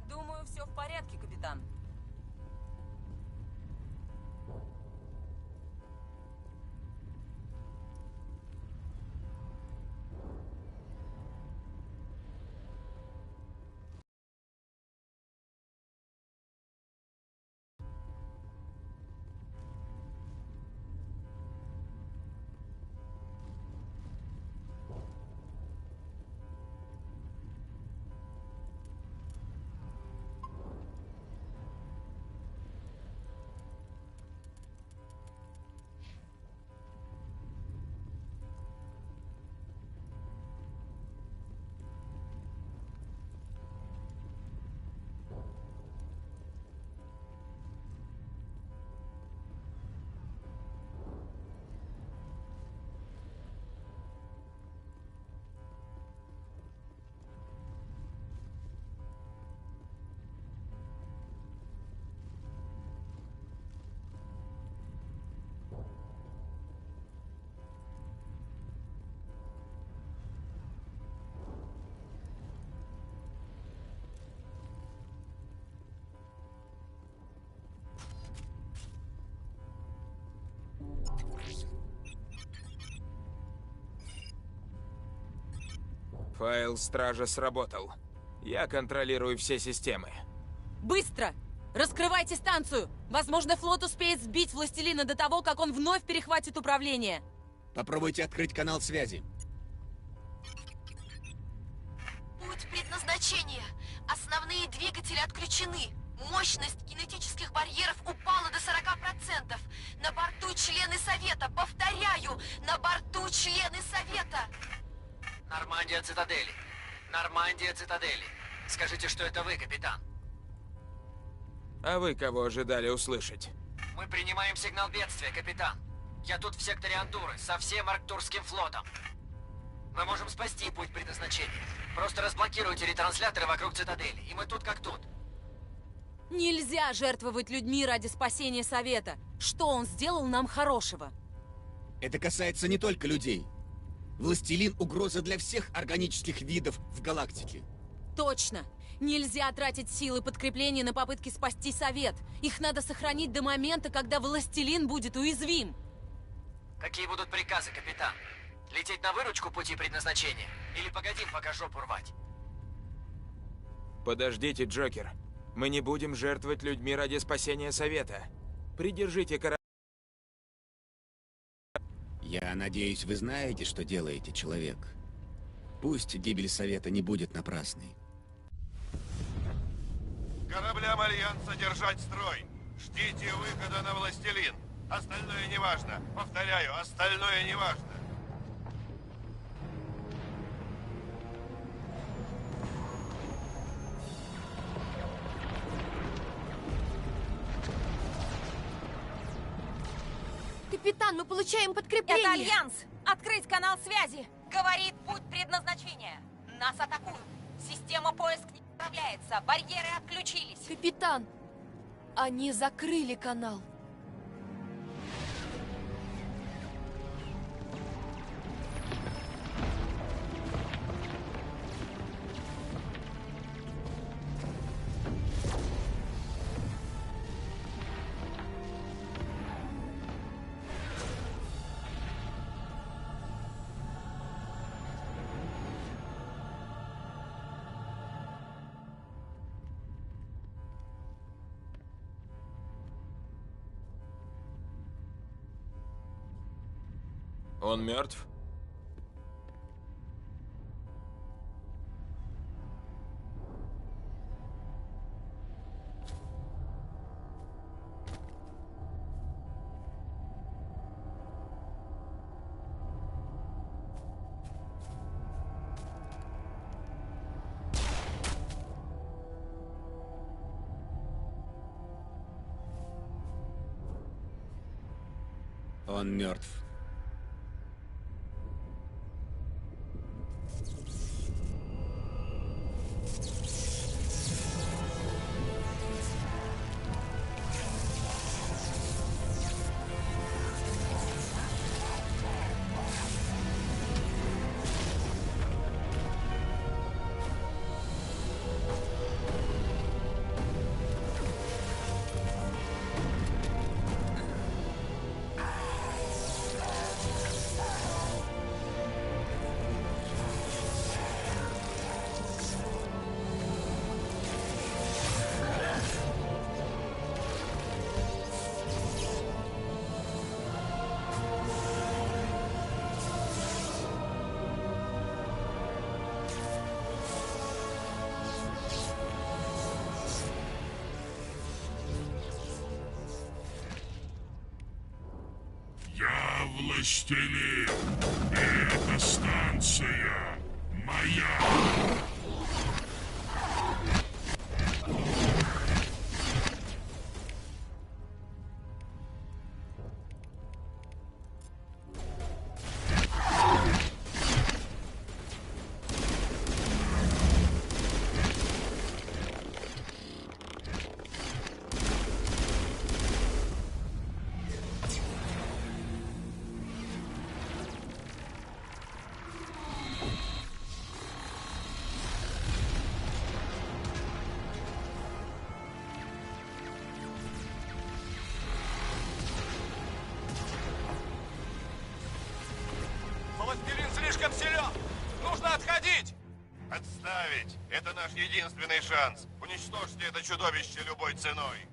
Думаю, все в порядке, капитан. Файл Стража сработал. Я контролирую все системы. Быстро! Раскрывайте станцию! Возможно, флот успеет сбить Властелина до того, как он вновь перехватит управление. Попробуйте открыть канал связи. Путь предназначения. Основные двигатели отключены. Мощность кинетических барьеров упала до 40%. На борту члены Совета. Повторяю, на борту члены Совета. Нормандия Цитадели. Нормандия Цитадели. Скажите, что это вы, капитан. А вы кого ожидали услышать? Мы принимаем сигнал бедствия, капитан. Я тут в секторе Андуры со всем Арктурским флотом. Мы можем спасти путь предназначения. Просто разблокируйте ретрансляторы вокруг Цитадели, и мы тут как тут. Нельзя жертвовать людьми ради спасения Совета. Что он сделал нам хорошего? Это касается не только людей. Властелин — угроза для всех органических видов в галактике. Точно! Нельзя тратить силы подкрепления на попытки спасти Совет. Их надо сохранить до момента, когда Властелин будет уязвим. Какие будут приказы, капитан? Лететь на выручку пути предназначения? Или погодим, пока жопу рвать? Подождите, Джокер. Мы не будем жертвовать людьми ради спасения Совета. Придержите корабль. Я надеюсь, вы знаете, что делаете, человек. Пусть гибель Совета не будет напрасной. Кораблям Альянса держать строй. Ждите выхода на Властелин. Остальное не важно. Повторяю, остальное не важно. Капитан, мы получаем подкрепление. Это Альянс! Открыть канал связи! Говорит путь предназначения. Нас атакуют. Система поиск не справляется. Барьеры отключились. Капитан, они закрыли канал. Он мертв? Он мертв. Я властелин. Эта станция моя. Властелин слишком силен! Нужно отходить! Отставить! Это наш единственный шанс. Уничтожьте это чудовище любой ценой.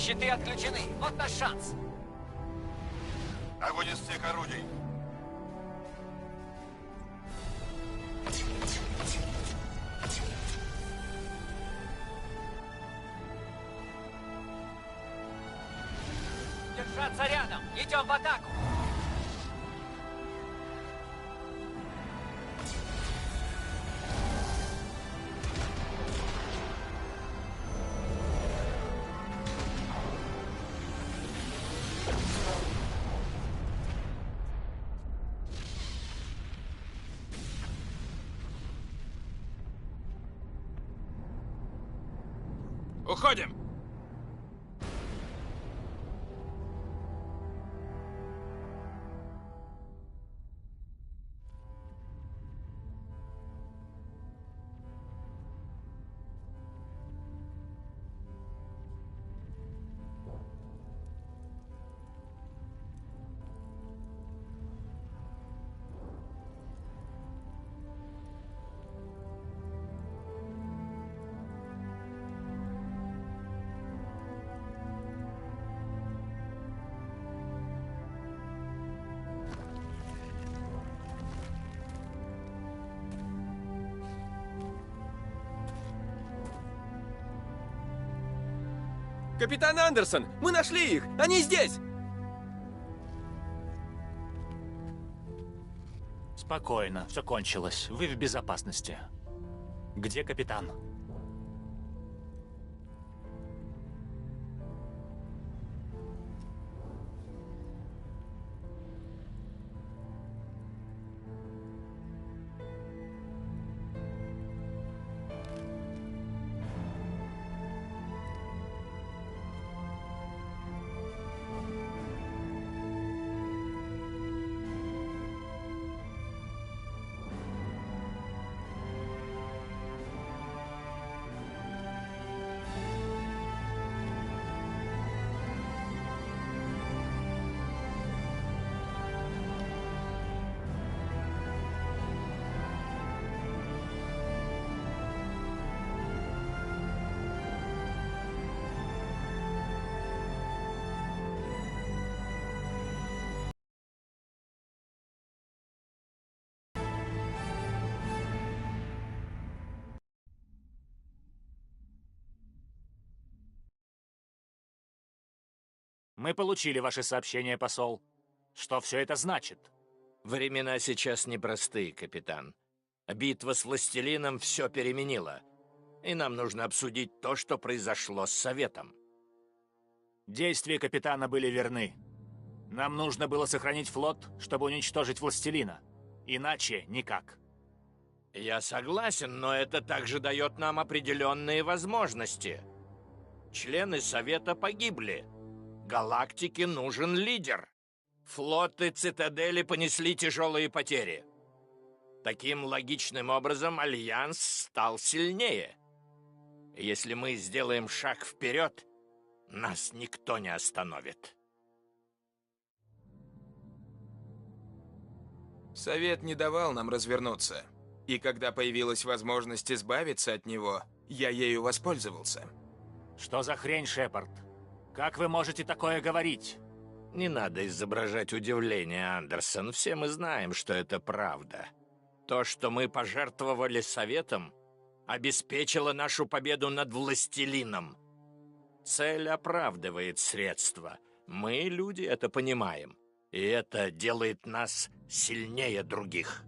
Щиты отключены. Вот наш шанс. Огонь из всех орудий. Держаться рядом. Идем в атаку. Уходим! Капитан Андерсон, мы нашли их! Они здесь! Спокойно, все кончилось. Вы в безопасности. Где капитан? Мы получили ваше сообщение, посол. Что все это значит? Времена сейчас непростые, капитан. Битва с властелином все переменила. И нам нужно обсудить то, что произошло с Советом. Действия капитана были верны. Нам нужно было сохранить флот, чтобы уничтожить властелина. Иначе никак. Я согласен, но это также дает нам определенные возможности. Члены Совета погибли. Галактике нужен лидер. Флоты Цитадели понесли тяжелые потери. Таким логичным образом Альянс стал сильнее. Если мы сделаем шаг вперед, нас никто не остановит. Совет не давал нам развернуться. И когда появилась возможность избавиться от него, я ею воспользовался. Что за хрень, Шепард? Как вы можете такое говорить? Не надо изображать удивление, Андерсон. Все мы знаем, что это правда. То, что мы пожертвовали Советом, обеспечило нашу победу над властелином. Цель оправдывает средства. Мы, люди, это понимаем. И это делает нас сильнее других.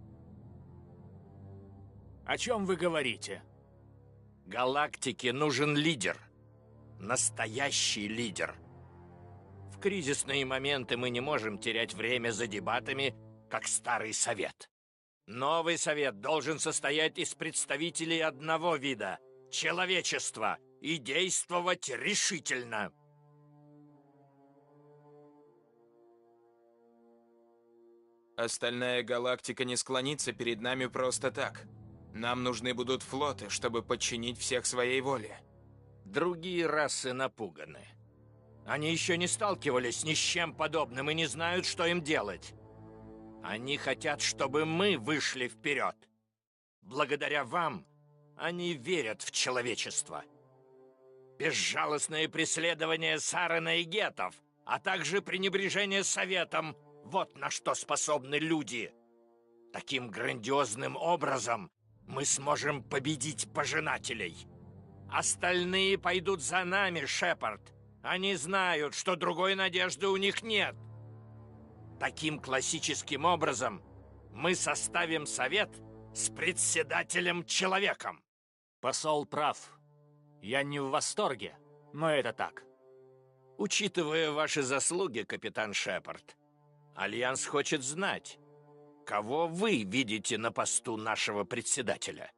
О чем вы говорите? Галактике нужен лидер. Настоящий лидер. В кризисные моменты мы не можем терять время за дебатами, как старый совет. Новый совет должен состоять из представителей одного вида — человечества, и действовать решительно. Остальная галактика не склонится перед нами просто так. Нам нужны будут флоты, чтобы подчинить всех своей воле. Другие расы напуганы. Они еще не сталкивались ни с чем подобным и не знают, что им делать. Они хотят, чтобы мы вышли вперед. Благодаря вам они верят в человечество. безжалостное преследование Сарена и Гетов, а также пренебрежение Советом. Вот на что способны люди. Таким грандиозным образом мы сможем победить пожинателей. Остальные пойдут за нами, Шепард. Они знают, что другой надежды у них нет. Таким классическим образом мы составим совет с председателем-человеком. Посол прав. Я не в восторге, но это так. Учитывая ваши заслуги, капитан Шепард, Альянс хочет знать, кого вы видите на посту нашего председателя.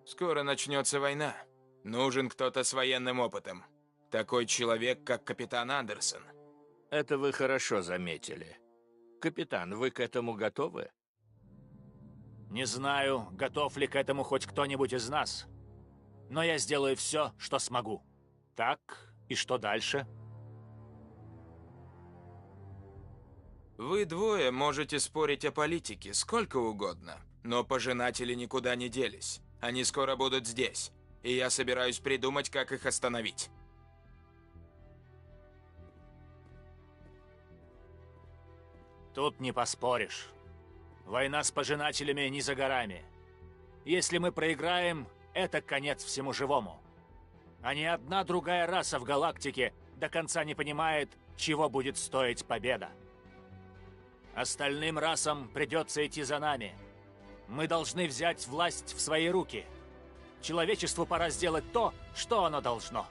Скоро начнется война. Нужен кто-то с военным опытом. Такой человек, как капитан Андерсон. Это вы хорошо заметили. Капитан, вы к этому готовы? Не знаю, готов ли к этому хоть кто-нибудь из нас. Но я сделаю все, что смогу. Так, и что дальше? Вы двое можете спорить о политике сколько угодно, но пожинатели никуда не делись. Они скоро будут здесь, и я собираюсь придумать, как их остановить. Тут не поспоришь. Война с пожинателями не за горами. Если мы проиграем, это конец всему живому. А ни одна другая раса в галактике до конца не понимает, чего будет стоить победа. Остальным расам придется идти за нами. Мы должны взять власть в свои руки. Человечеству пора сделать то, что оно должно.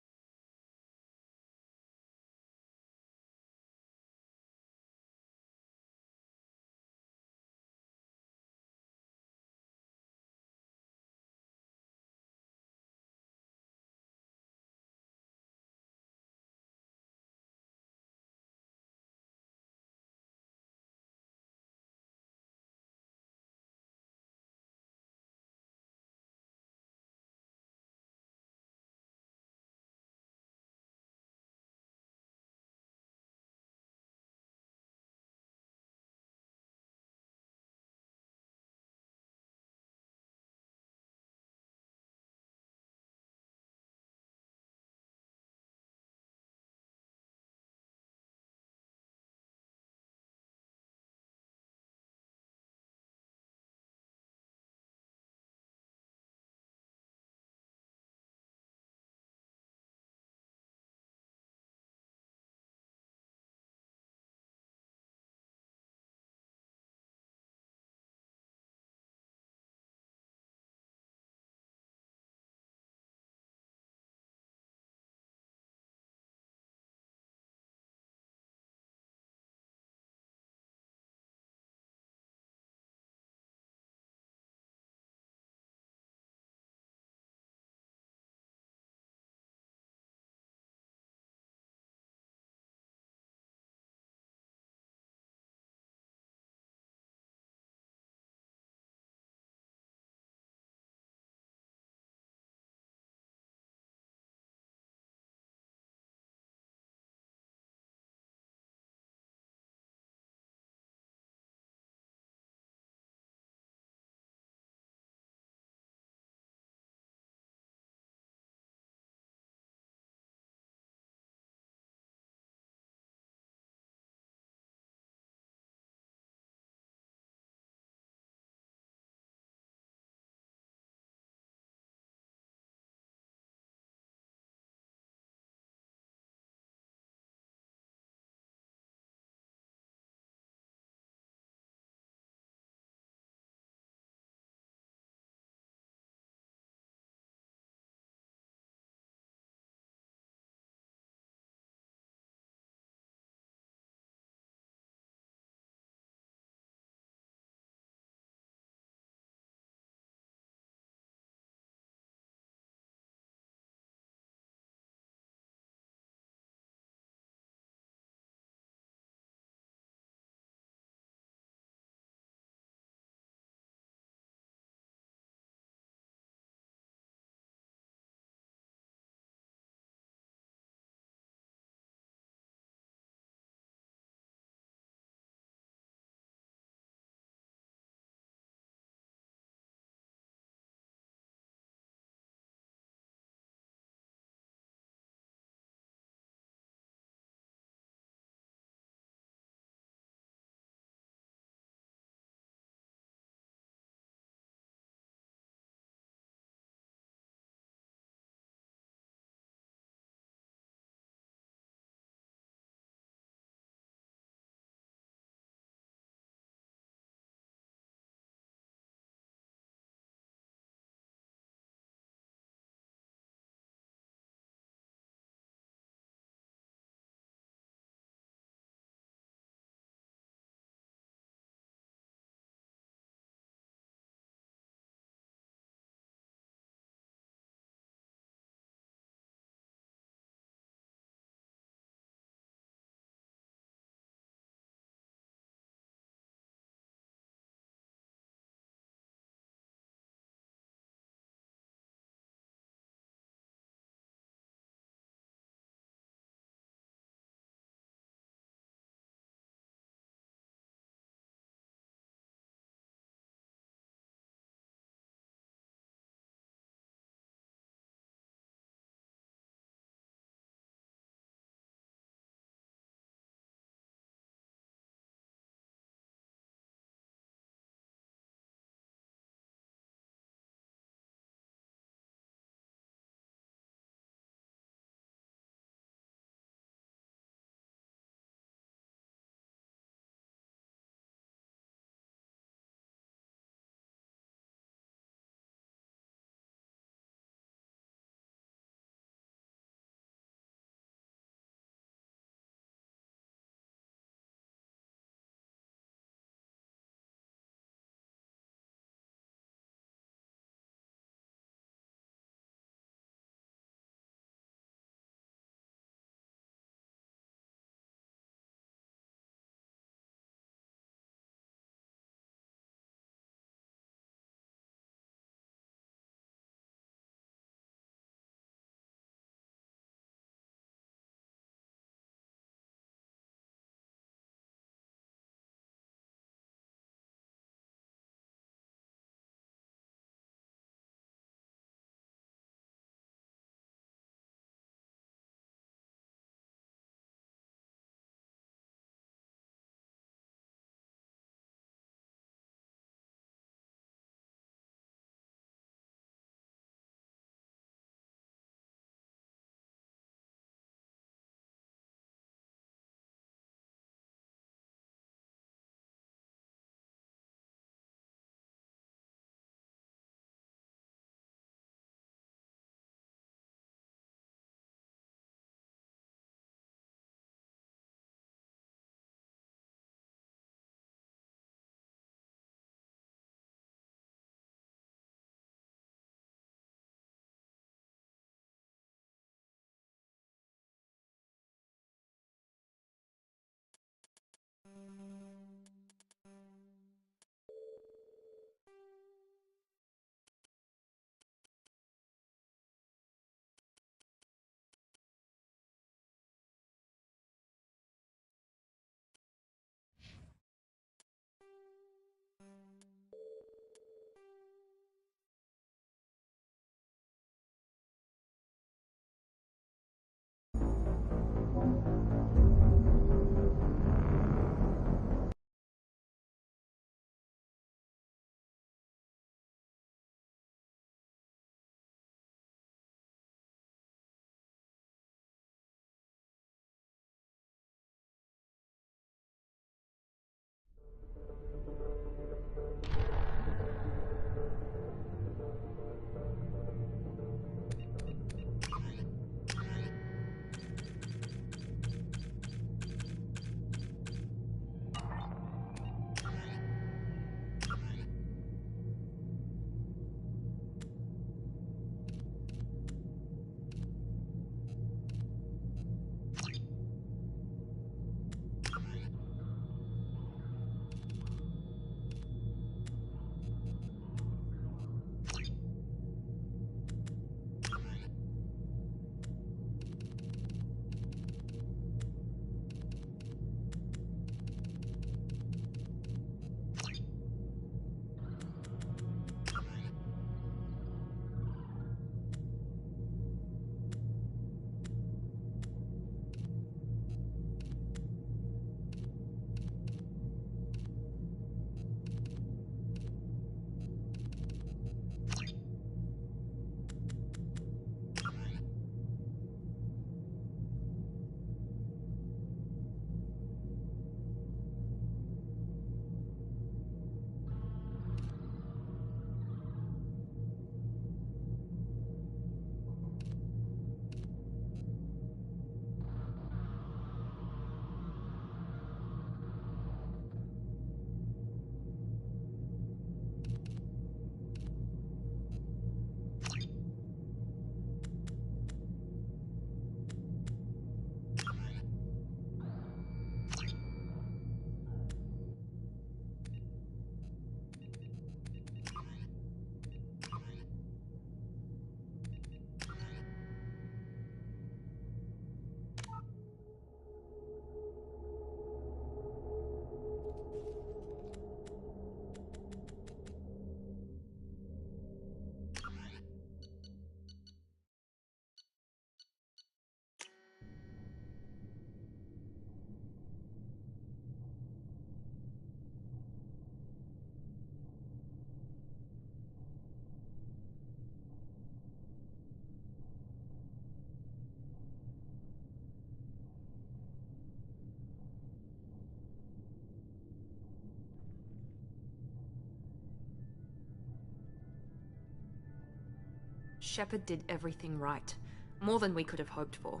Shepard did everything right. More than we could have hoped for.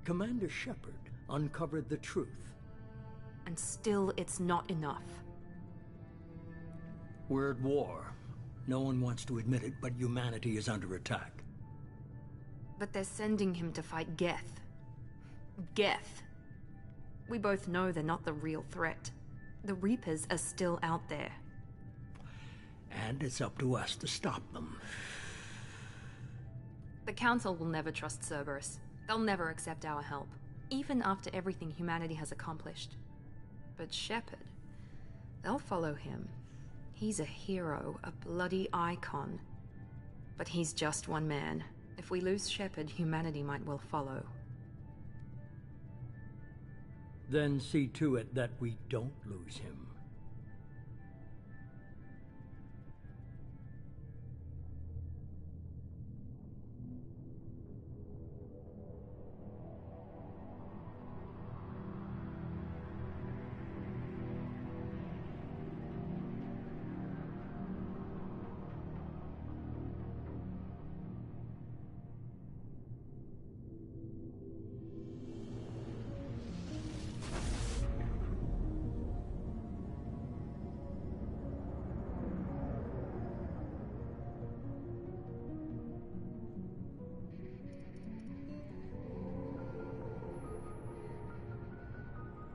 Commander Shepard uncovered the truth. And still, it's not enough. We're at war. No one wants to admit it, but humanity is under attack. But they're sending him to fight Geth. Geth. We both know they're not the real threat. The Reapers are still out there. And it's up to us to stop them. The Council will never trust Cerberus. They'll never accept our help, even after everything humanity has accomplished. But Shepard, they'll follow him. He's a hero, a bloody icon. But he's just one man. If we lose Shepard, humanity might well follow. Then see to it that we don't lose him.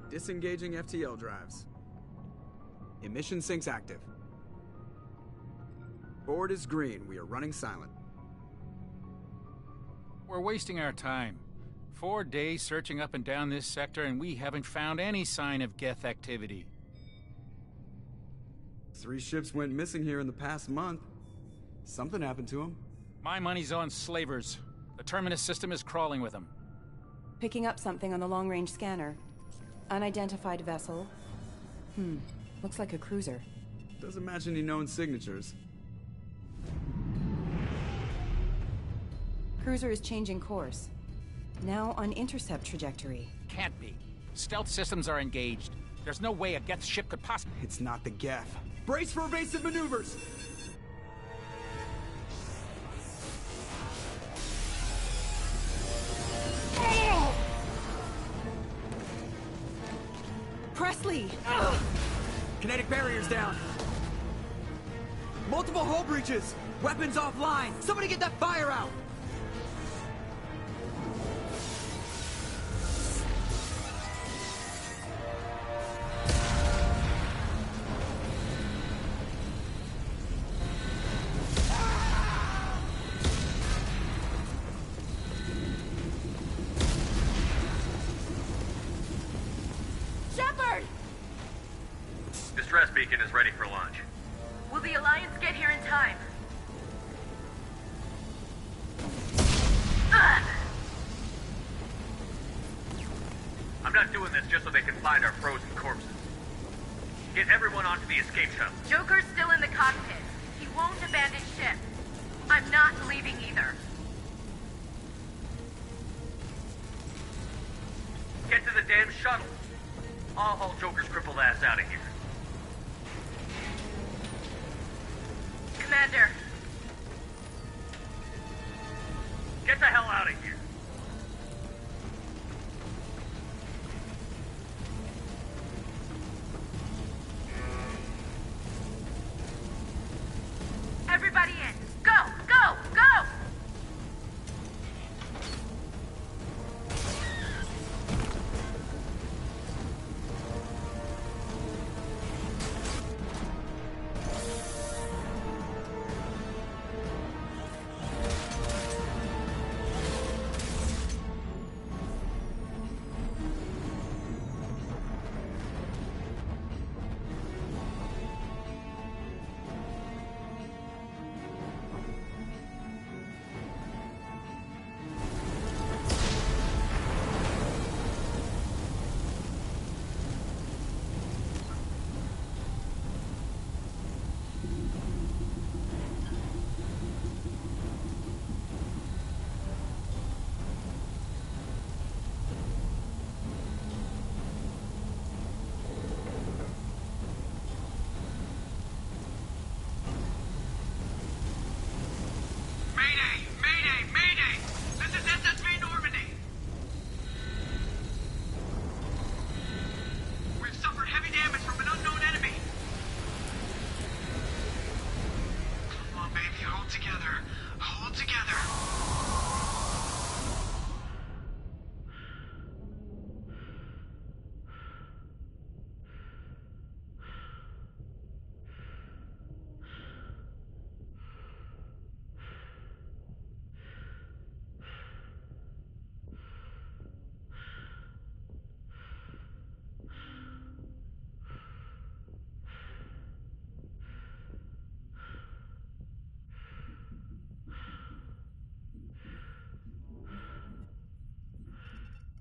Disengaging FTL drives. Emission sinks active. Board is green. We are running silent. We're wasting our time. 4 days searching up and down this sector, and we haven't found any sign of Geth activity. 3 ships went missing here in the past month. Something happened to them. My money's on slavers. The Terminus system is crawling with them. Picking up something on the long-range scanner. Unidentified vessel. Looks like a cruiser. Doesn't match any known signatures. Cruiser is changing course. Now on intercept trajectory. Can't be. Stealth systems are engaged. There's no way a Geth ship could possibly... It's not the Geth. Brace for evasive maneuvers! Presley! Kinetic barriers down. Multiple hull breaches. Weapons offline. Somebody get that fire out! Distress beacon is ready for launch. Will the Alliance get here in time? I'm not doing this just so they can find our frozen corpses. Get everyone onto the escape shuttle. Joker's still in the cockpit. He won't abandon ship. I'm not leaving either. Get to the damn shuttle. I'll haul Joker's crippled ass out of here. Commander. Get the hell out of here. Everybody in. Go! Go! Go!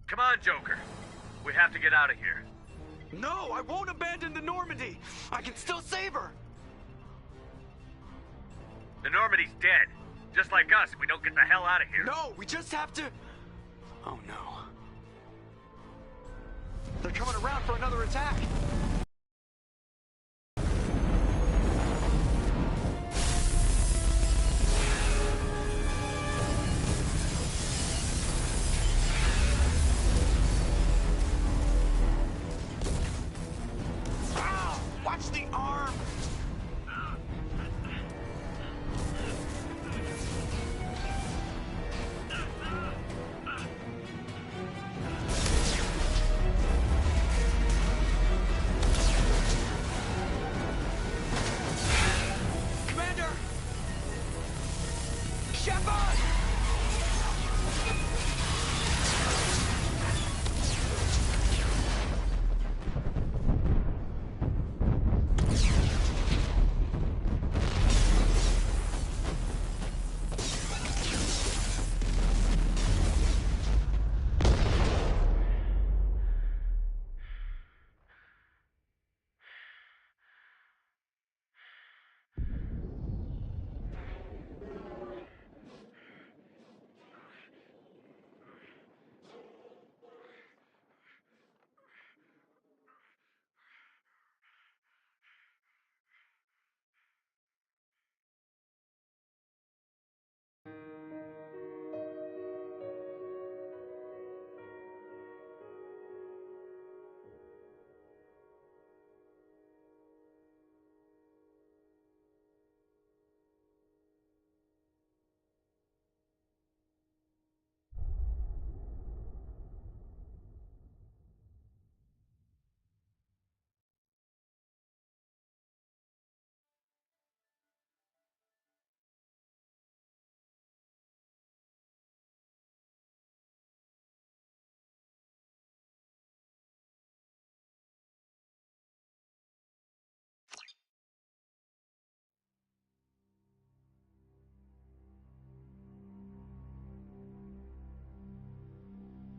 Come on, Joker. We have to get out of here. No, I won't abandon the Normandy. I can still save her. The Normandy's dead. Just like us, we don't get the hell out of here. No, we just have to... Oh no. They're coming around for another attack. Watch the arm!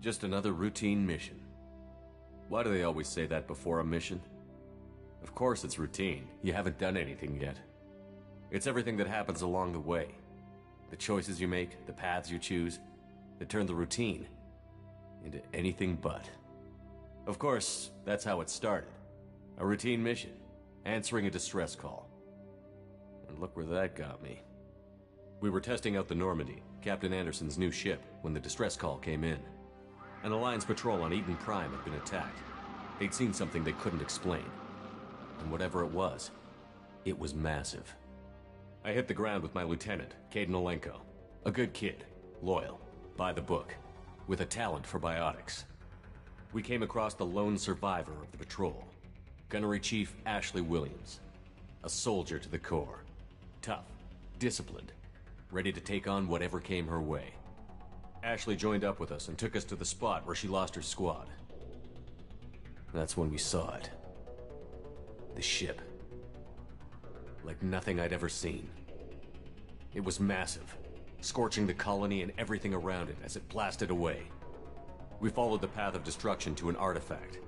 Just another routine mission. Why do they always say that before a mission? Of course it's routine. You haven't done anything yet. It's everything that happens along the way. The choices you make, the paths you choose, that turn the routine into anything but. Of course, that's how it started. A routine mission, answering a distress call. And look where that got me. We were testing out the Normandy, Captain Anderson's new ship, when the distress call came in. An Alliance patrol on Eden Prime had been attacked. They'd seen something they couldn't explain. And whatever it was massive. I hit the ground with my lieutenant, Caden Olenko. A good kid, loyal, by the book, with a talent for biotics. We came across the lone survivor of the patrol, Gunnery Chief Ashley Williams. A soldier to the core. Tough, disciplined, ready to take on whatever came her way. Ashley joined up with us and took us to the spot where she lost her squad. That's when we saw it. The ship. Like nothing I'd ever seen. It was massive, scorching the colony and everything around it as it blasted away. We followed the path of destruction to an artifact,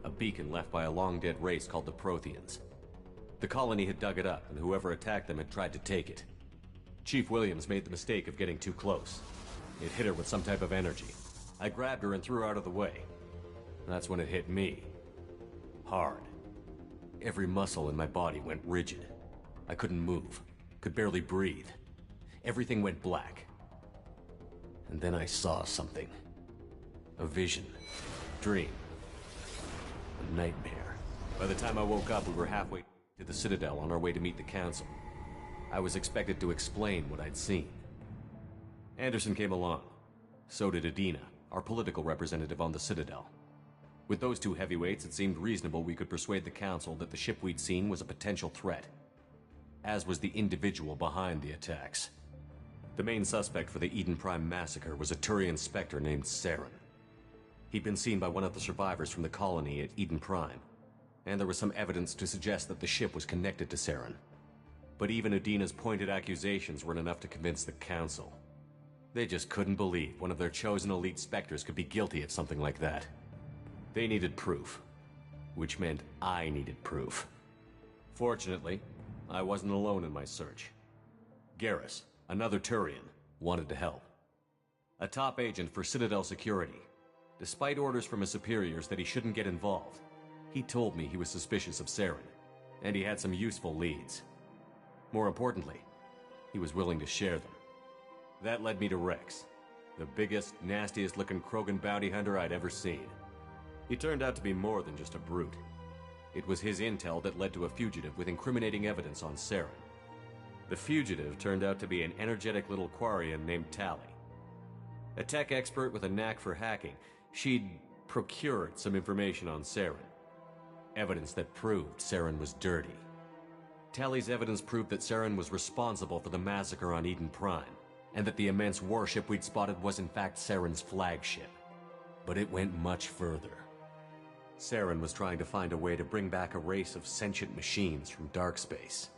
a beacon left by a long-dead race called the Protheans. The colony had dug it up, and whoever attacked them had tried to take it. Chief Williams made the mistake of getting too close. It hit her with some type of energy. I grabbed her and threw her out of the way. That's when it hit me. Hard. Every muscle in my body went rigid. I couldn't move, could barely breathe. Everything went black. And then I saw something. A vision. Dream. A nightmare. By the time I woke up, we were halfway to the Citadel on our way to meet the Council. I was expected to explain what I'd seen. Anderson came along. So did Adina, our political representative on the Citadel. With those two heavyweights, it seemed reasonable we could persuade the Council that the ship we'd seen was a potential threat. As was the individual behind the attacks. The main suspect for the Eden Prime massacre was a Turian Spectre named Saren. He'd been seen by one of the survivors from the colony at Eden Prime, and there was some evidence to suggest that the ship was connected to Saren. But even Adina's pointed accusations weren't enough to convince the Council. They just couldn't believe one of their chosen elite Spectres could be guilty of something like that. They needed proof, which meant I needed proof. Fortunately, I wasn't alone in my search. Garrus, another Turian, wanted to help. A top agent for Citadel Security. Despite orders from his superiors that he shouldn't get involved, he told me he was suspicious of Saren, and he had some useful leads. More importantly, he was willing to share them. That led me to Rex, the biggest, nastiest-looking Krogan bounty hunter I'd ever seen. He turned out to be more than just a brute. It was his intel that led to a fugitive with incriminating evidence on Saren. The fugitive turned out to be an energetic little Quarian named Tali. A tech expert with a knack for hacking, she'd procured some information on Saren. Evidence that proved Saren was dirty. Tali's evidence proved that Saren was responsible for the massacre on Eden Prime, and that the immense warship we'd spotted was in fact Saren's flagship. But it went much further. Saren was trying to find a way to bring back a race of sentient machines from dark space.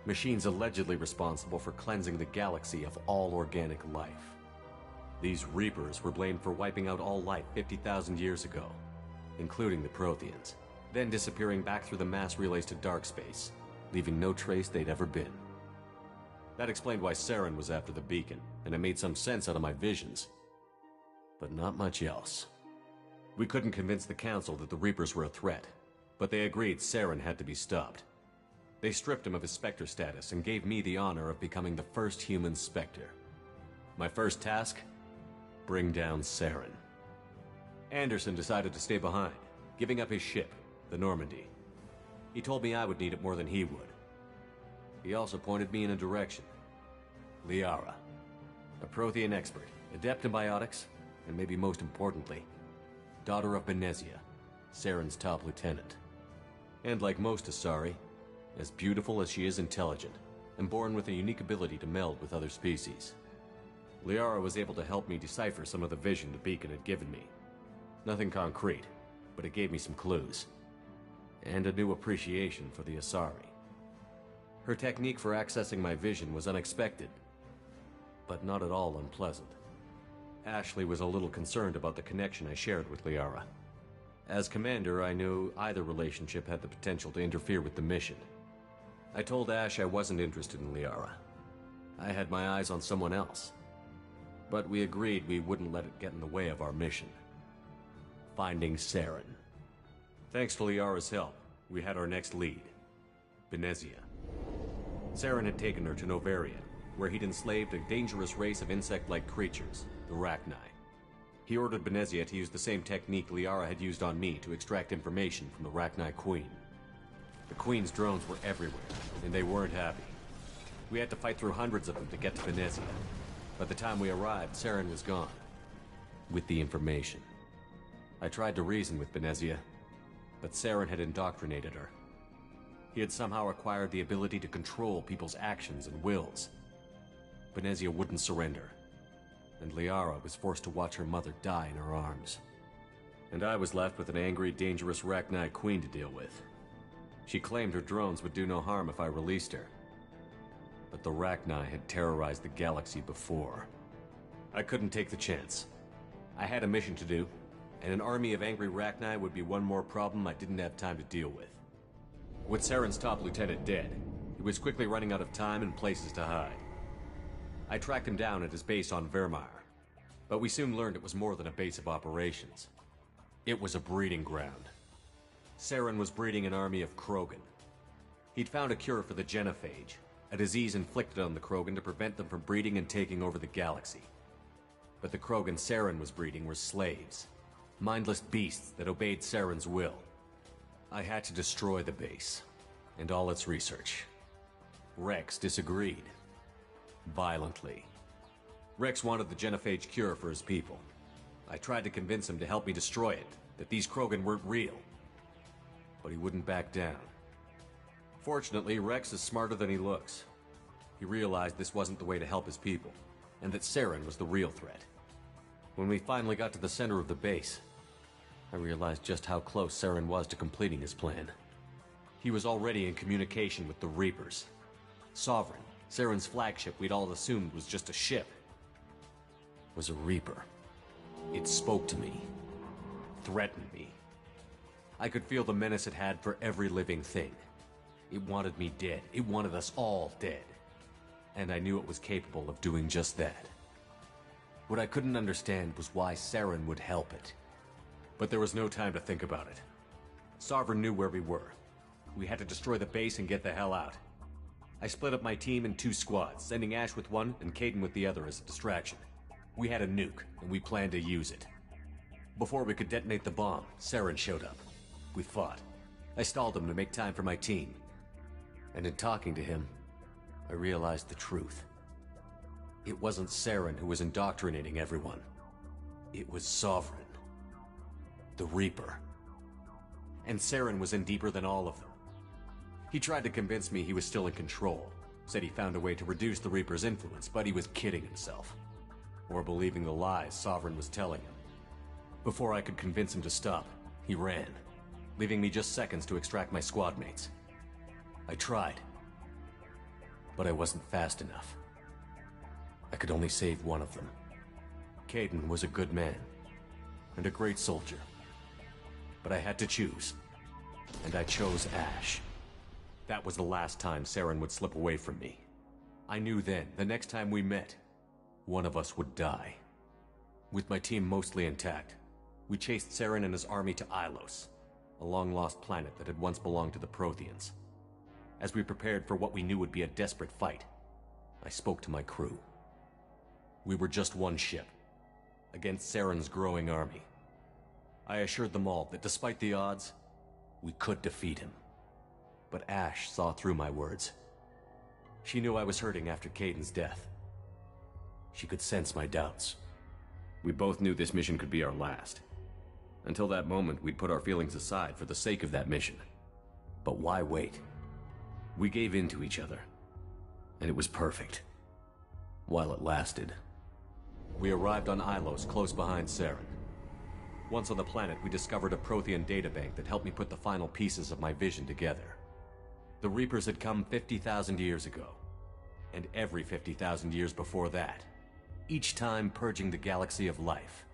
Machines allegedly responsible for cleansing the galaxy of all organic life. These Reapers were blamed for wiping out all life 50,000 years ago, including the Protheans, then disappearing back through the mass relays to dark space, leaving no trace they'd ever been. That explained why Saren was after the beacon, and it made some sense out of my visions. But not much else. We couldn't convince the Council that the Reapers were a threat, but they agreed Saren had to be stopped. They stripped him of his Spectre status and gave me the honor of becoming the first human Spectre. My first task? Bring down Saren. Anderson decided to stay behind, giving up his ship, the Normandy. He told me I would need it more than he would. He also pointed me in a direction. Liara, a Prothean expert, adept in biotics, and maybe most importantly, daughter of Benezia, Saren's top lieutenant. And like most Asari, as beautiful as she is intelligent, and born with a unique ability to meld with other species. Liara was able to help me decipher some of the vision the beacon had given me. Nothing concrete, but it gave me some clues. And a new appreciation for the Asari. Her technique for accessing my vision was unexpected, but not at all unpleasant. Ashley was a little concerned about the connection I shared with Liara. As commander, I knew either relationship had the potential to interfere with the mission. I told Ash I wasn't interested in Liara. I had my eyes on someone else. But we agreed we wouldn't let it get in the way of our mission. Finding Saren. Thanks to Liara's help, we had our next lead. Benezia. Saren had taken her to Novaria, where he'd enslaved a dangerous race of insect-like creatures, the Rachni. He ordered Benezia to use the same technique Liara had used on me to extract information from the Rachni Queen. The Queen's drones were everywhere, and they weren't happy. We had to fight through hundreds of them to get to Benezia. By the time we arrived, Saren was gone. With the information. I tried to reason with Benezia, but Saren had indoctrinated her. He had somehow acquired the ability to control people's actions and wills. Benezia wouldn't surrender, and Liara was forced to watch her mother die in her arms. And I was left with an angry, dangerous Rachni Queen to deal with. She claimed her drones would do no harm if I released her. But the Rachni had terrorized the galaxy before. I couldn't take the chance. I had a mission to do, and an army of angry Rachni would be one more problem I didn't have time to deal with. With Saren's top lieutenant dead, he was quickly running out of time and places to hide. I tracked him down at his base on Vermeer, but we soon learned it was more than a base of operations. It was a breeding ground. Saren was breeding an army of Krogan. He'd found a cure for the genophage, a disease inflicted on the Krogan to prevent them from breeding and taking over the galaxy. But the Krogan Saren was breeding were slaves, mindless beasts that obeyed Saren's will. I had to destroy the base, and all its research. Rex disagreed. Violently. Rex wanted the genophage cure for his people. I tried to convince him to help me destroy it, that these Krogan weren't real. But he wouldn't back down. Fortunately, Rex is smarter than he looks. He realized this wasn't the way to help his people, and that Saren was the real threat. When we finally got to the center of the base, I realized just how close Saren was to completing his plan. He was already in communication with the Reapers. Sovereign, Saren's flagship we'd all assumed was just a ship, was a Reaper. It spoke to me, threatened me. I could feel the menace it had for every living thing. It wanted me dead. It wanted us all dead. And I knew it was capable of doing just that. What I couldn't understand was why Saren would help it. But there was no time to think about it. Sovereign knew where we were. We had to destroy the base and get the hell out. I split up my team in 2 squads, sending Ash with one and Kaidan with the other as a distraction. We had a nuke, and we planned to use it. Before we could detonate the bomb, Saren showed up. We fought. I stalled him to make time for my team. And in talking to him, I realized the truth. It wasn't Saren who was indoctrinating everyone. It was Sovereign. The Reaper. And Saren was in deeper than all of them. He tried to convince me he was still in control. Said he found a way to reduce the Reaper's influence, but he was kidding himself. Or believing the lies Sovereign was telling him. Before I could convince him to stop, he ran, leaving me just seconds to extract my squad mates. I tried, but I wasn't fast enough. I could only save one of them. Kaidan was a good man, and a great soldier. But I had to choose, and I chose Ash. That was the last time Saren would slip away from me. I knew then, the next time we met, one of us would die. With my team mostly intact, we chased Saren and his army to Ilos, a long-lost planet that had once belonged to the Protheans. As we prepared for what we knew would be a desperate fight, I spoke to my crew. We were just one ship, against Saren's growing army. I assured them all that despite the odds, we could defeat him. But Ash saw through my words. She knew I was hurting after Kaidan's death. She could sense my doubts. We both knew this mission could be our last. Until that moment, we'd put our feelings aside for the sake of that mission. But why wait? We gave in to each other, and it was perfect. While it lasted. We arrived on Ilos, close behind Saren. Once on the planet, we discovered a Prothean databank that helped me put the final pieces of my vision together. The Reapers had come 50,000 years ago, and every 50,000 years before that. each time purging the galaxy of life.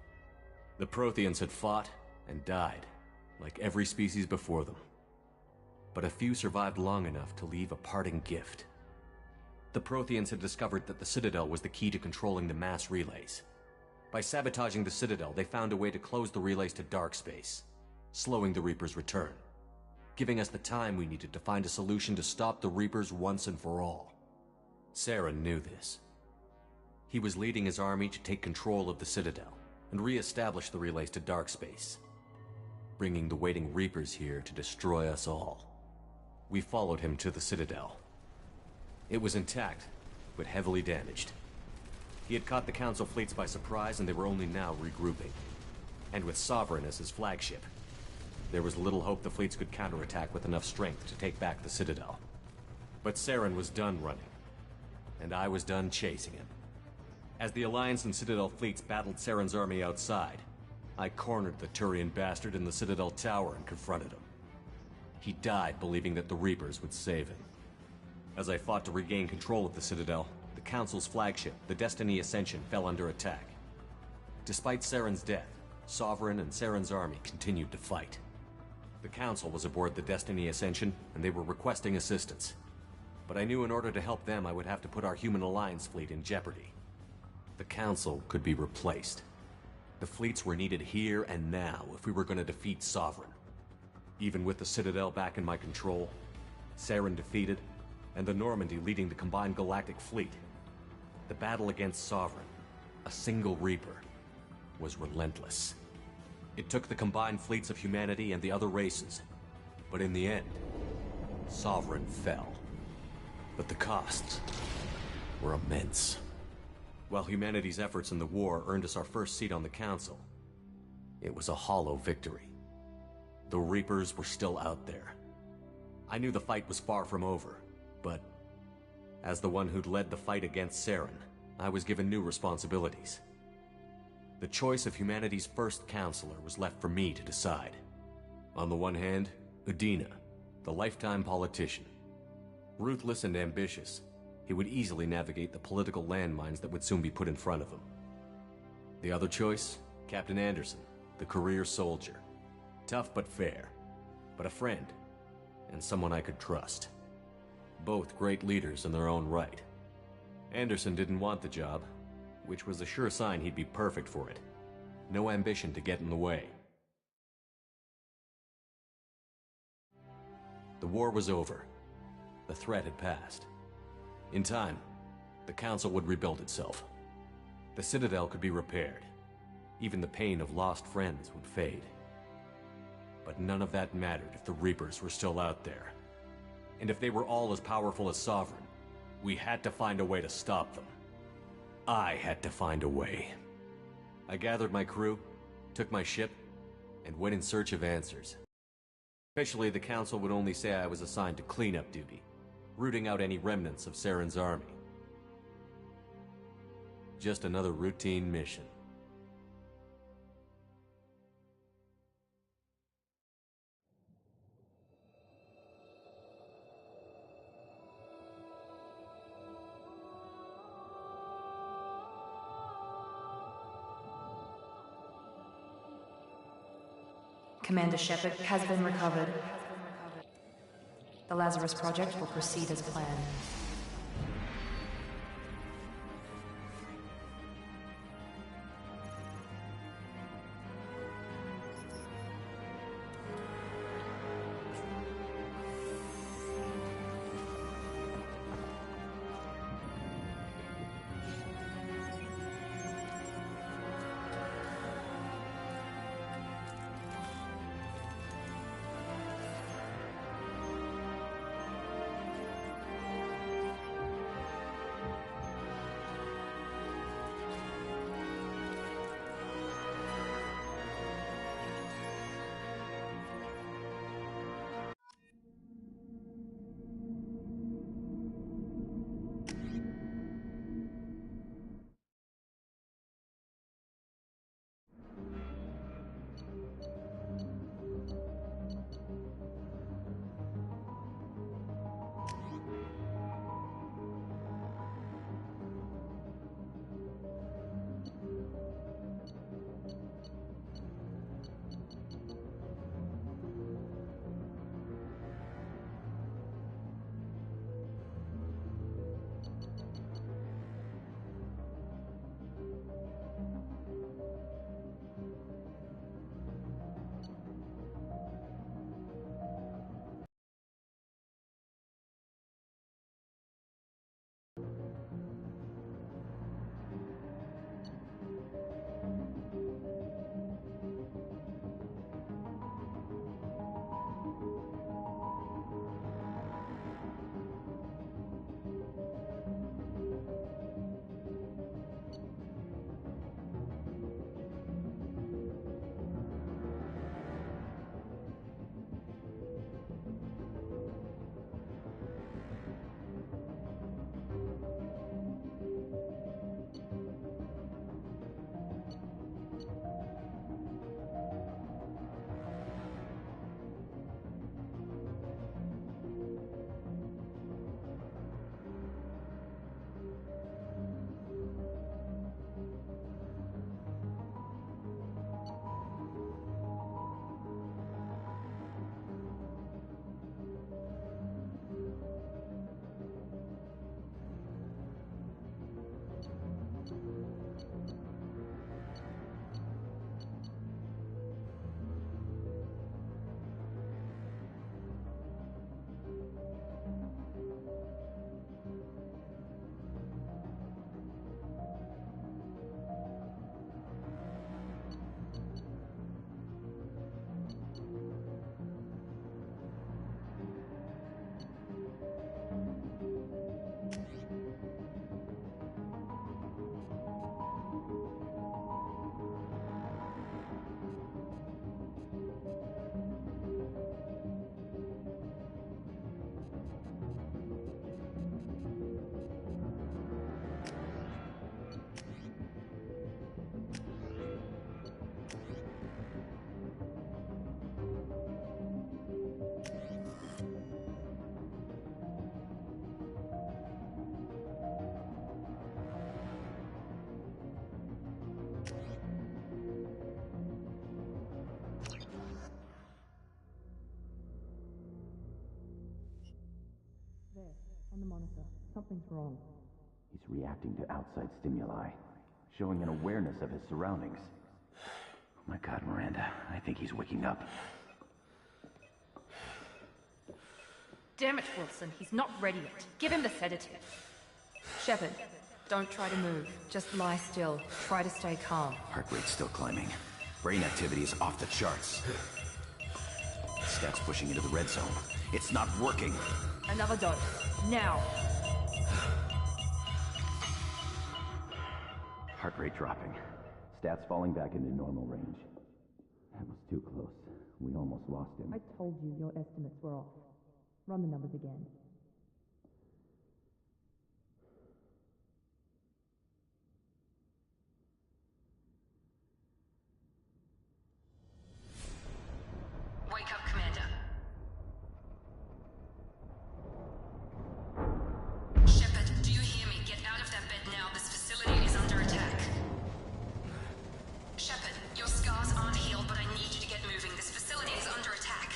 The Protheans had fought and died, like every species before them. But a few survived long enough to leave a parting gift. The Protheans had discovered that the Citadel was the key to controlling the mass relays. By sabotaging the Citadel, they found a way to close the relays to dark space, slowing the Reapers' return, giving us the time we needed to find a solution to stop the Reapers once and for all. Saren knew this. He was leading his army to take control of the Citadel and re-establish the relays to dark space, bringing the waiting Reapers here to destroy us all. We followed him to the Citadel. It was intact, but heavily damaged. He had caught the Council fleets by surprise, and they were only now regrouping. And with Sovereign as his flagship, there was little hope the fleets could counterattack with enough strength to take back the Citadel. But Saren was done running, and I was done chasing him. As the Alliance and Citadel fleets battled Saren's army outside, I cornered the Turian bastard in the Citadel tower and confronted him. He died believing that the Reapers would save him. As I fought to regain control of the Citadel, the Council's flagship, the Destiny Ascension, fell under attack. Despite Saren's death, Sovereign and Saren's army continued to fight. The Council was aboard the Destiny Ascension, and they were requesting assistance. But I knew in order to help them, I would have to put our Human Alliance fleet in jeopardy. The Council could be replaced. The fleets were needed here and now if we were going to defeat Sovereign. Even with the Citadel back in my control, Saren defeated, and the Normandy leading the combined galactic fleet, the battle against Sovereign, a single Reaper, was relentless. It took the combined fleets of humanity and the other races, but in the end, Sovereign fell. But the costs were immense. While humanity's efforts in the war earned us our first seat on the Council, it was a hollow victory. The Reapers were still out there. I knew the fight was far from over, but as the one who'd led the fight against Saren, I was given new responsibilities. The choice of humanity's first counselor was left for me to decide. On the one hand, Udina, the lifetime politician. Ruthless and ambitious, he would easily navigate the political landmines that would soon be put in front of him. The other choice, Captain Anderson, the career soldier. Tough but fair, but a friend, and someone I could trust. Both great leaders in their own right. Anderson didn't want the job, which was a sure sign he'd be perfect for it. No ambition to get in the way. The war was over. The threat had passed. In time, the Council would rebuild itself. The Citadel could be repaired. Even the pain of lost friends would fade. But none of that mattered if the Reapers were still out there. And if they were all as powerful as Sovereign, we had to find a way to stop them. I had to find a way. I gathered my crew, took my ship, and went in search of answers. Officially, the Council would only say I was assigned to cleanup duty, rooting out any remnants of Saren's army. Just another routine mission. Commander Shepard has been recovered. The Lazarus Project will proceed as planned. On the monitor, something's wrong. He's reacting to outside stimuli, showing an awareness of his surroundings. Oh my God, Miranda, I think he's waking up. Damn it, Wilson, he's not ready yet. Give him the sedative. Shepard, don't try to move. Just lie still. Try to stay calm. Heart rate's still climbing. Brain activity is off the charts. Stats pushing into the red zone. It's not working. Another dose. Now. Heart rate dropping. Stats falling back into normal range. That was too close. We almost lost him. I told you your estimates were off. Run the numbers again. Wake up, Commander. Shepard, do you hear me? Get out of that bed now. This facility is under attack. Shepard, your scars aren't healed, but I need you to get moving. This facility is under attack.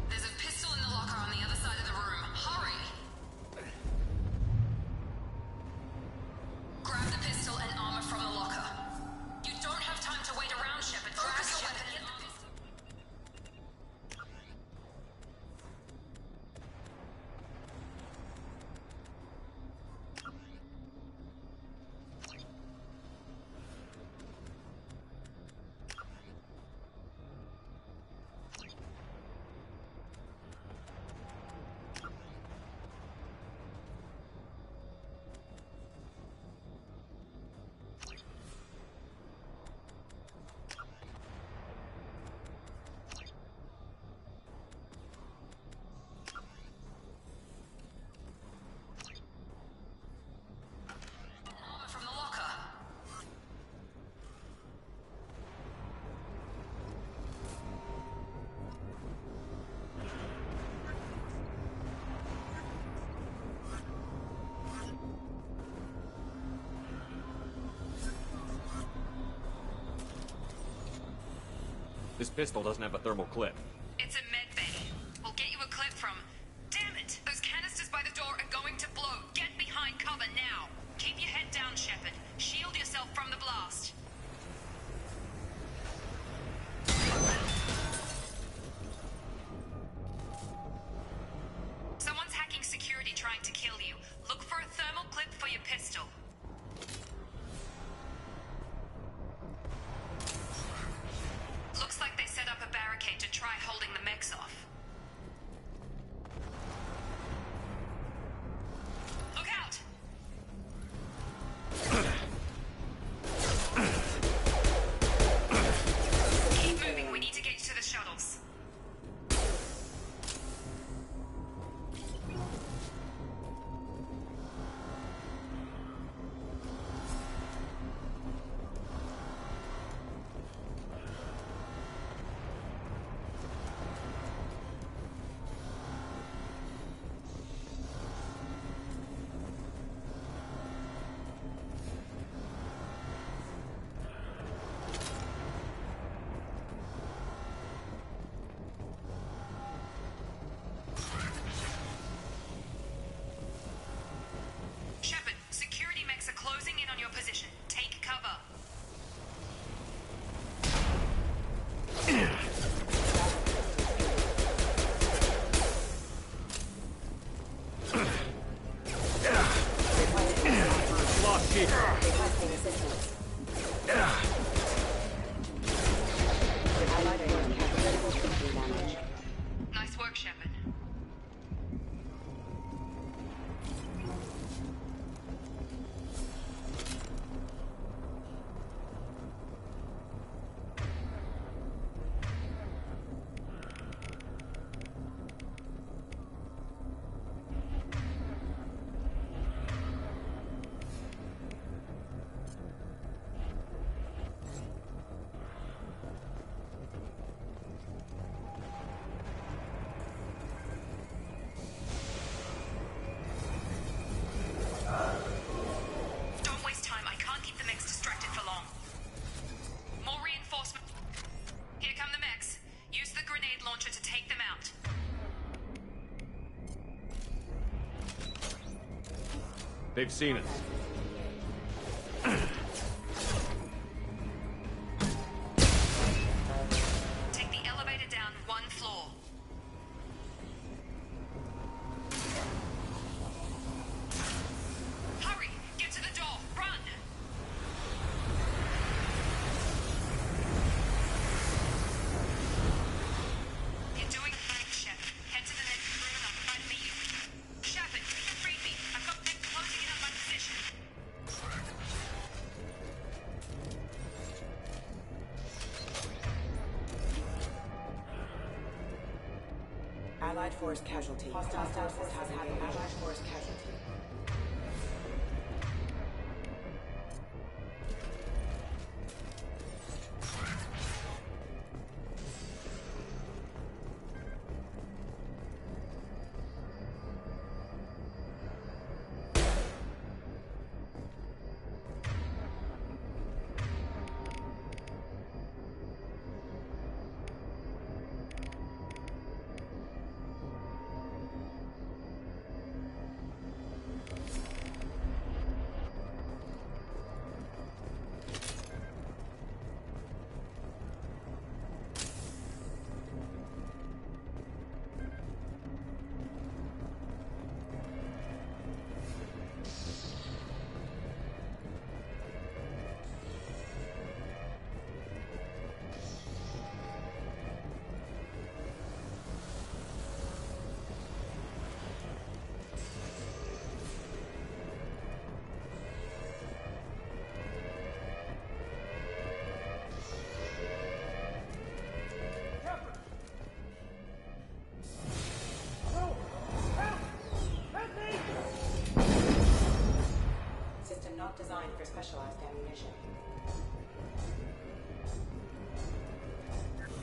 There's a pistol in the locker on the other side of the room. Hurry! Grab the pistol and armor from the locker. You don't have time to wait around, Shepard. Grab your weapon and get the pistol. Armor from the locker. This pistol doesn't have a thermal clip. It's a med bay. We'll get you a clip from... Damn it! Those canisters by the door are going to blow. Get behind cover now. Keep your head down, Shepard. Shield yourself from the blast. Someone's hacking security trying to kill you. Look for a thermal clip for your pistol. Looks like they set up a barricade to try holding the mechs off. Look out! Keep moving, we need to get you to the shuttles. They've seen us. Take the elevator down 1 floor. Hurry! Get to the door! Run! You're doing great, Shep. Head to the next room and I'll try to meet you. Shepard, read me. I've got them closing in on my position. Allied force casualty. Hostile forces have Allied force casualty. System not designed for specialized ammunition.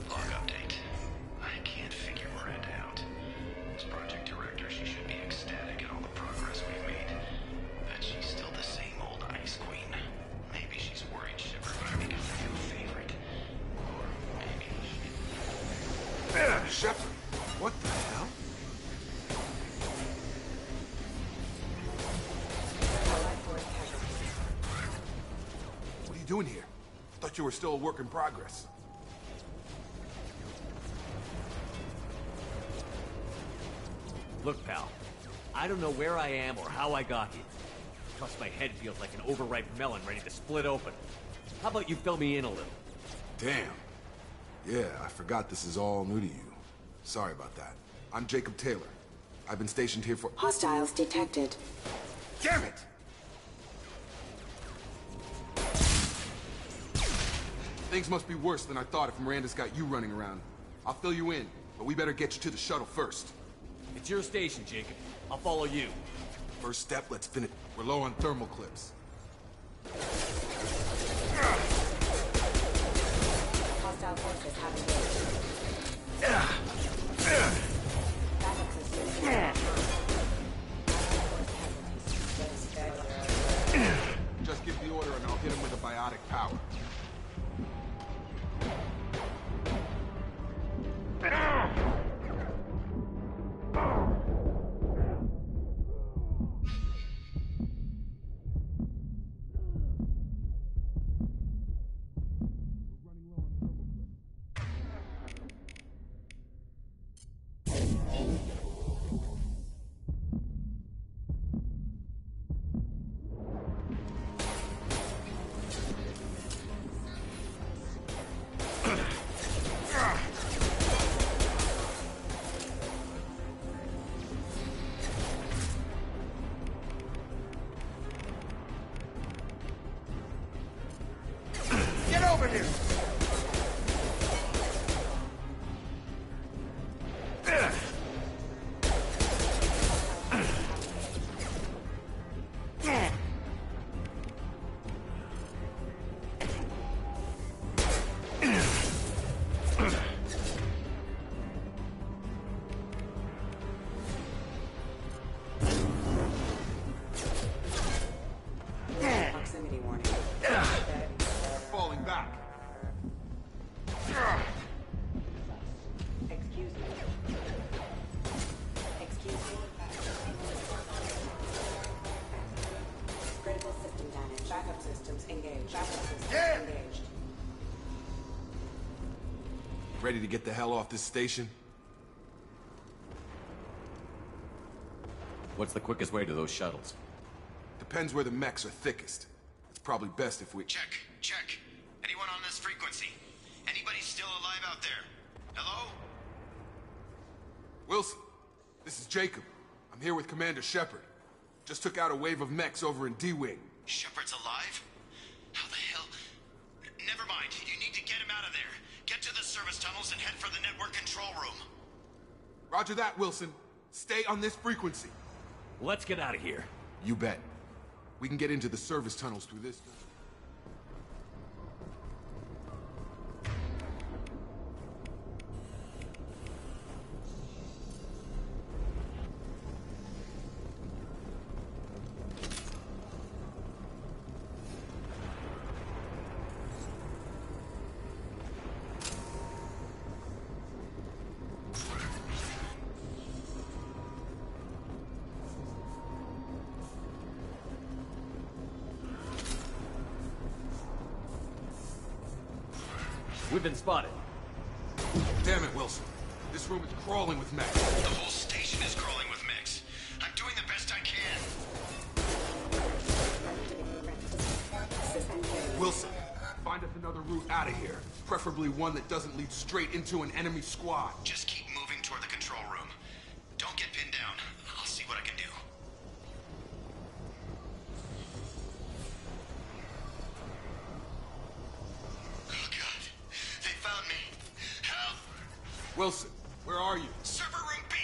Log update. I can't figure Miranda out. As project director, she should be ecstatic at all the progress we've made. But she's still the same old Ice Queen. Maybe she's worried Shepard might become a new favorite. Or maybe she... Shepard, what the hell? What are you doing here? I thought you were still a work in progress. Look, pal. I don't know where I am or how I got here. Plus, my head feels like an overripe melon ready to split open. How about you fill me in a little? Damn. Yeah, I forgot this is all new to you. Sorry about that. I'm Jacob Taylor. I've been stationed here for... Hostiles detected. Damn it! Things must be worse than I thought if Miranda's got you running around. I'll fill you in, but we better get you to the shuttle first. It's your station, Jacob. I'll follow you. First step, let's finish. We're low on thermal clips. Hostile forces have Just give the order and I'll hit him with a biotic power. Get over here! proximity warning. Falling back. Ready to get the hell off this station? What's the quickest way to those shuttles? Depends where the mechs are thickest. It's probably best if we... Check. Anyone on this frequency? Anybody still alive out there? Hello? Wilson, this is Jacob. I'm here with Commander Shepard. Just took out a wave of mechs over in D-Wing. Shepard's alive? How the hell? Never mind. You need to get him out of there. Get to the service tunnels and head for the network control room. Roger that, Wilson. Stay on this frequency. Let's get out of here. You bet. We can get into the service tunnels through this... We've been spotted. Damn it, Wilson. This room is crawling with mechs. The whole station is crawling with mechs. I'm doing the best I can. Wilson, find us another route out of here. Preferably one that doesn't lead straight into an enemy squad. Just keep moving toward the control room. Don't get pinned down. I'll see what I can do. Wilson, where are you? Server room B!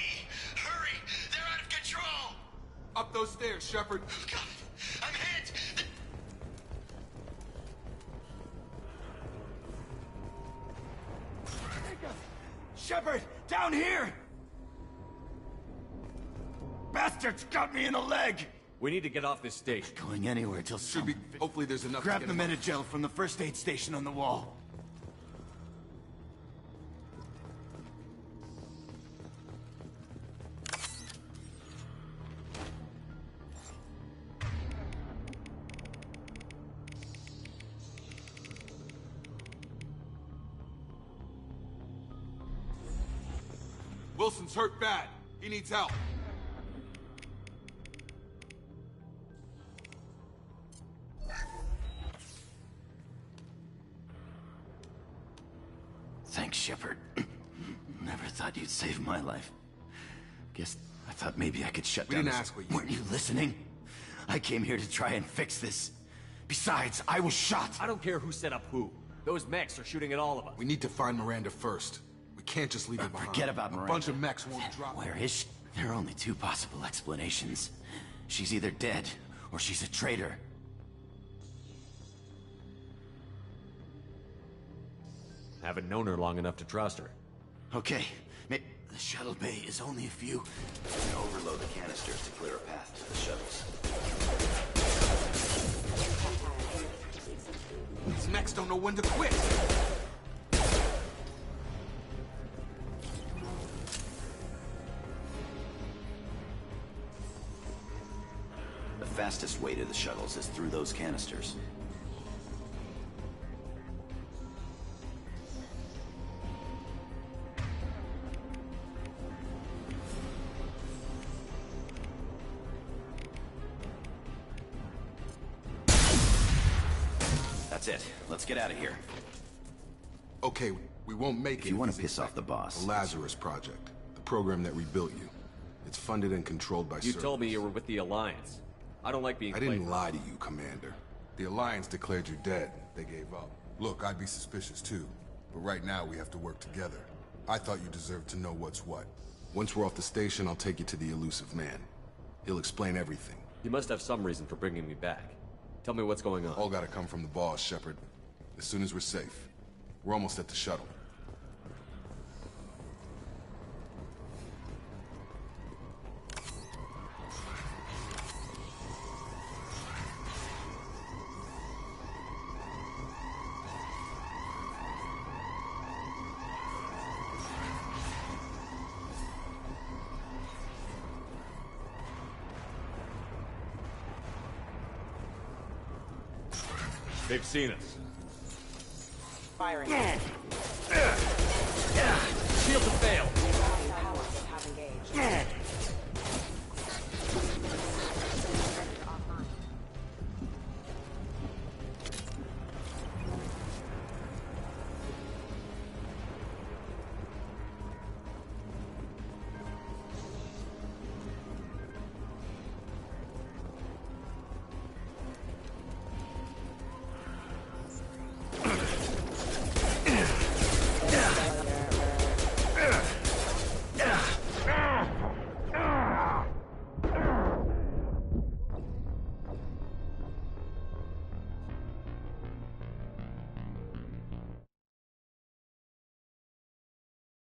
Hurry! They're out of control! Up those stairs, Shepard. Oh, God! I'm hit! Shepard! Down here! Bastards got me in the leg! We need to get off this station. Going anywhere till Should be. Hopefully there's enough Grab to the get him Metagel from the first aid station on the wall. Wilson's hurt bad. He needs help. Thanks, Shepard. Never thought you'd save my life. Guess I thought maybe I could shut down. We didn't this... ask what you... Weren't you listening? I came here to try and fix this. Besides, I was shot. I don't care who set up who. Those mechs are shooting at all of us. We need to find Miranda first. We can't just leave her behind. Forget about Miranda. A bunch of mechs won't drop. Where is she? There are only two possible explanations. She's either dead, or she's a traitor. Haven't known her long enough to trust her. Okay, the shuttle bay is only a few. Overload the canisters to clear a path to the shuttles. These mechs don't know when to quit. The fastest way to the shuttles is through those canisters. That's it. Let's get out of here. Okay, we won't make it. If you want to piss off the boss. The Lazarus Project. The program that rebuilt you. It's funded and controlled by You told me you were with the Alliance. I don't like being I didn't lie to you, Commander. The Alliance declared you dead. They gave up. Look, I'd be suspicious too. But right now, we have to work together. I thought you deserved to know what's what. Once we're off the station, I'll take you to the elusive man. He'll explain everything. You must have some reason for bringing me back. Tell me what's going on. All gotta come from the boss, Shepard. As soon as we're safe. We're almost at the shuttle. They've seen us. Firing. to fail.